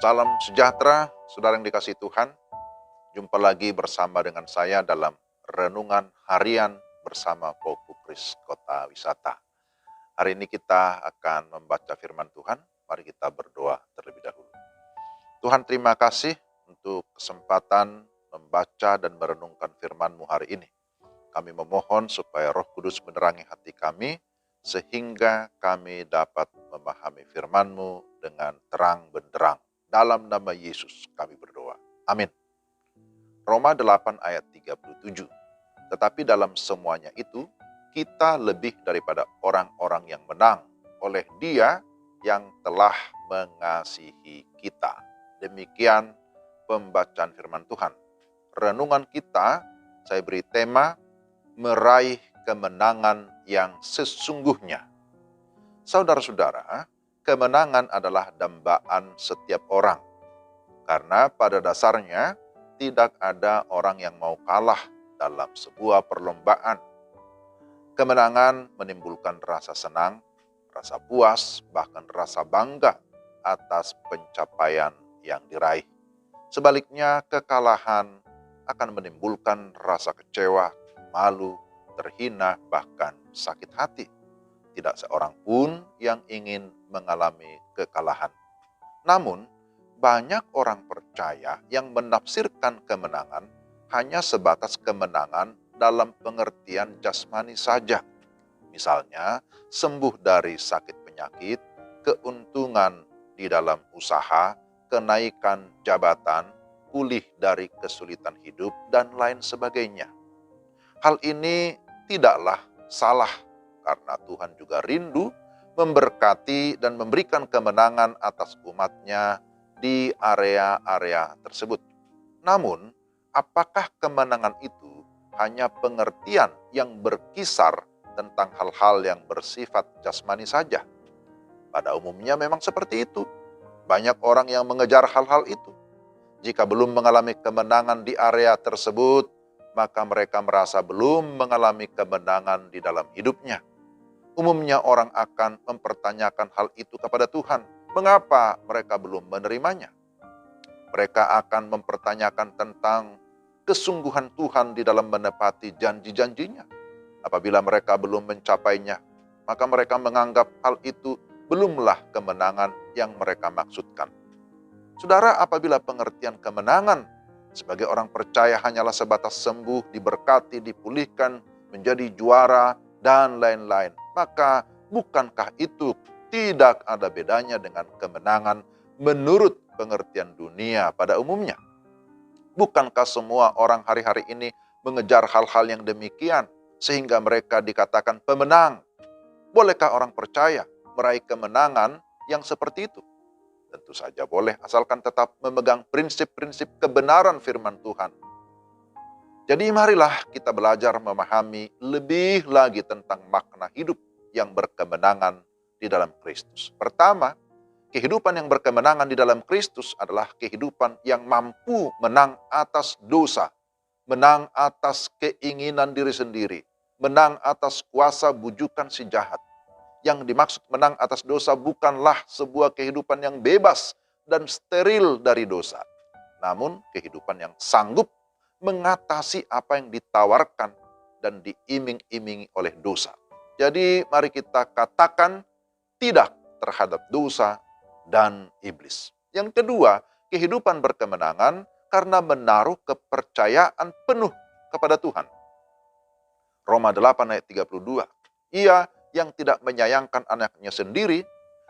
Salam sejahtera, saudara yang dikasihi Tuhan. Jumpa lagi bersama dengan saya dalam Renungan Harian bersama Pauku Kris Kota Wisata. Hari ini kita akan membaca firman Tuhan. Mari kita berdoa terlebih dahulu. Tuhan, terima kasih untuk kesempatan membaca dan merenungkan firman-Mu hari ini. Kami memohon supaya Roh Kudus menerangi hati kami, sehingga kami dapat memahami firman-Mu dengan terang benderang. Dalam nama Yesus kami berdoa. Amin. Roma 8 ayat 37. Tetapi dalam semuanya itu, kita lebih daripada orang-orang yang menang oleh Dia yang telah mengasihi kita. Demikian pembacaan firman Tuhan. Renungan kita, saya beri tema, meraih kemenangan yang sesungguhnya. Saudara-saudara, kemenangan adalah dambaan setiap orang. Karena pada dasarnya tidak ada orang yang mau kalah dalam sebuah perlombaan. Kemenangan menimbulkan rasa senang, rasa puas, bahkan rasa bangga atas pencapaian yang diraih. Sebaliknya, kekalahan akan menimbulkan rasa kecewa, malu, terhina, bahkan sakit hati. Tidak seorang pun yang ingin mengalami kekalahan. Namun, banyak orang percaya yang menafsirkan kemenangan hanya sebatas kemenangan dalam pengertian jasmani saja. Misalnya, sembuh dari sakit penyakit, keuntungan di dalam usaha, kenaikan jabatan, pulih dari kesulitan hidup, dan lain sebagainya. Hal ini tidaklah salah, karena Tuhan juga rindu memberkati dan memberikan kemenangan atas umat-Nya di area-area tersebut. Namun, apakah kemenangan itu hanya pengertian yang berkisar tentang hal-hal yang bersifat jasmani saja? Pada umumnya memang seperti itu. Banyak orang yang mengejar hal-hal itu. Jika belum mengalami kemenangan di area tersebut, maka mereka merasa belum mengalami kemenangan di dalam hidupnya. Umumnya orang akan mempertanyakan hal itu kepada Tuhan. Mengapa mereka belum menerimanya? Mereka akan mempertanyakan tentang kesungguhan Tuhan di dalam menepati janji-janjinya. Apabila mereka belum mencapainya, maka mereka menganggap hal itu belumlah kemenangan yang mereka maksudkan. Saudara, apabila pengertian kemenangan sebagai orang percaya hanyalah sebatas sembuh, diberkati, dipulihkan, menjadi juara, dan lain-lain, maka bukankah itu tidak ada bedanya dengan kemenangan menurut pengertian dunia pada umumnya? Bukankah semua orang hari-hari ini mengejar hal-hal yang demikian sehingga mereka dikatakan pemenang? Bolehkah orang percaya meraih kemenangan yang seperti itu? Tentu saja boleh, asalkan tetap memegang prinsip-prinsip kebenaran firman Tuhan. Jadi marilah kita belajar memahami lebih lagi tentang makna hidup yang berkemenangan di dalam Kristus. Pertama, kehidupan yang berkemenangan di dalam Kristus adalah kehidupan yang mampu menang atas dosa, menang atas keinginan diri sendiri, menang atas kuasa bujukan si jahat. Yang dimaksud menang atas dosa bukanlah sebuah kehidupan yang bebas dan steril dari dosa, namun kehidupan yang sanggup mengatasi apa yang ditawarkan dan diiming-imingi oleh dosa. Jadi mari kita katakan tidak terhadap dosa dan iblis. Yang kedua, kehidupan berkemenangan karena menaruh kepercayaan penuh kepada Tuhan. Roma 8 ayat 32. Ia yang tidak menyayangkan anaknya sendiri,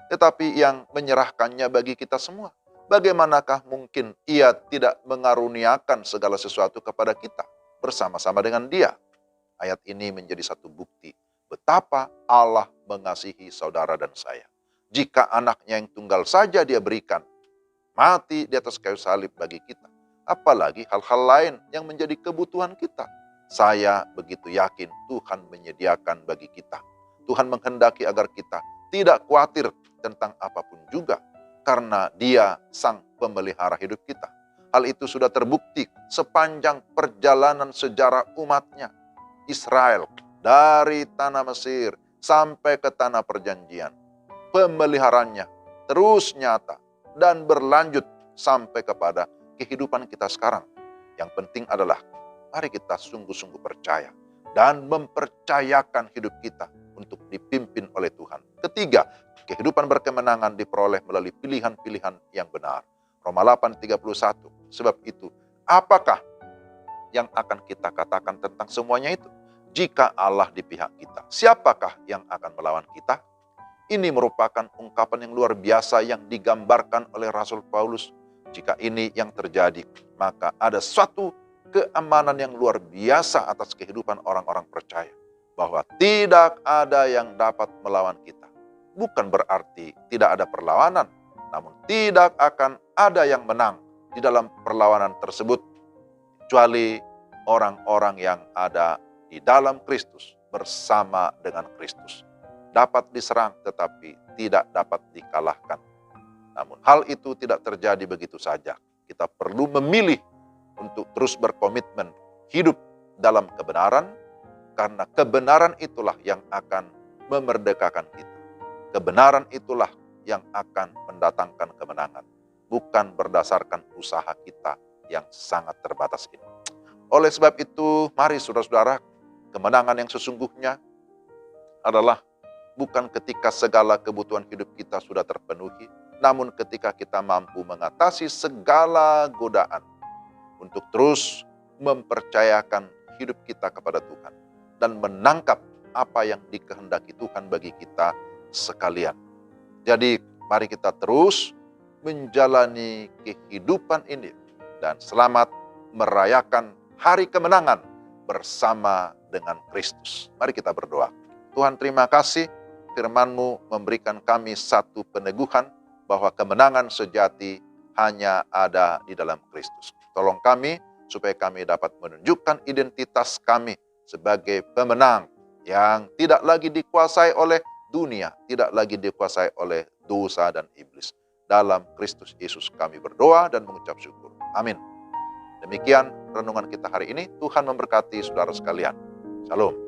tetapi yang menyerahkannya bagi kita semua. Bagaimanakah mungkin Ia tidak mengaruniakan segala sesuatu kepada kita bersama-sama dengan Dia? Ayat ini menjadi satu bukti betapa Allah mengasihi saudara dan saya. Jika anaknya yang tunggal saja Dia berikan, mati di atas kayu salib bagi kita, apalagi hal-hal lain yang menjadi kebutuhan kita. Saya begitu yakin Tuhan menyediakan bagi kita. Tuhan menghendaki agar kita tidak khawatir tentang apapun juga, karena Dia sang pemelihara hidup kita. Hal itu sudah terbukti sepanjang perjalanan sejarah umat-Nya, Israel, dari tanah Mesir sampai ke tanah perjanjian. Pemeliharaannya terus nyata dan berlanjut sampai kepada kehidupan kita sekarang. Yang penting adalah mari kita sungguh-sungguh percaya dan mempercayakan hidup kita untuk dipimpin oleh Tuhan. Ketiga, kehidupan berkemenangan diperoleh melalui pilihan-pilihan yang benar. Roma 8:31. Sebab itu, apakah yang akan kita katakan tentang semuanya itu? Jika Allah di pihak kita, siapakah yang akan melawan kita? Ini merupakan ungkapan yang luar biasa yang digambarkan oleh Rasul Paulus. Jika ini yang terjadi, maka ada suatu keamanan yang luar biasa atas kehidupan orang-orang percaya. Bahwa tidak ada yang dapat melawan kita. Bukan berarti tidak ada perlawanan, namun tidak akan ada yang menang di dalam perlawanan tersebut, kecuali orang-orang yang ada di dalam Kristus, bersama dengan Kristus. Dapat diserang tetapi tidak dapat dikalahkan. Namun hal itu tidak terjadi begitu saja. Kita perlu memilih untuk terus berkomitmen hidup dalam kebenaran, karena kebenaran itulah yang akan memerdekakan kita. Kebenaran itulah yang akan mendatangkan kemenangan, bukan berdasarkan usaha kita yang sangat terbatas ini. Oleh sebab itu, mari saudara-saudara, kemenangan yang sesungguhnya adalah bukan ketika segala kebutuhan hidup kita sudah terpenuhi, namun ketika kita mampu mengatasi segala godaan untuk terus mempercayakan hidup kita kepada Tuhan dan menangkap apa yang dikehendaki Tuhan bagi kita sekalian. Jadi mari kita terus menjalani kehidupan ini dan selamat merayakan hari kemenangan bersama dengan Kristus. Mari kita berdoa. Tuhan, terima kasih firman-Mu memberikan kami satu peneguhan bahwa kemenangan sejati hanya ada di dalam Kristus. Tolong kami supaya kami dapat menunjukkan identitas kami sebagai pemenang yang tidak lagi dikuasai oleh dunia, tidak lagi dikuasai oleh dosa dan iblis. Dalam Kristus Yesus kami berdoa dan mengucap syukur. Amin. Demikian renungan kita hari ini. Tuhan memberkati saudara sekalian. Shalom.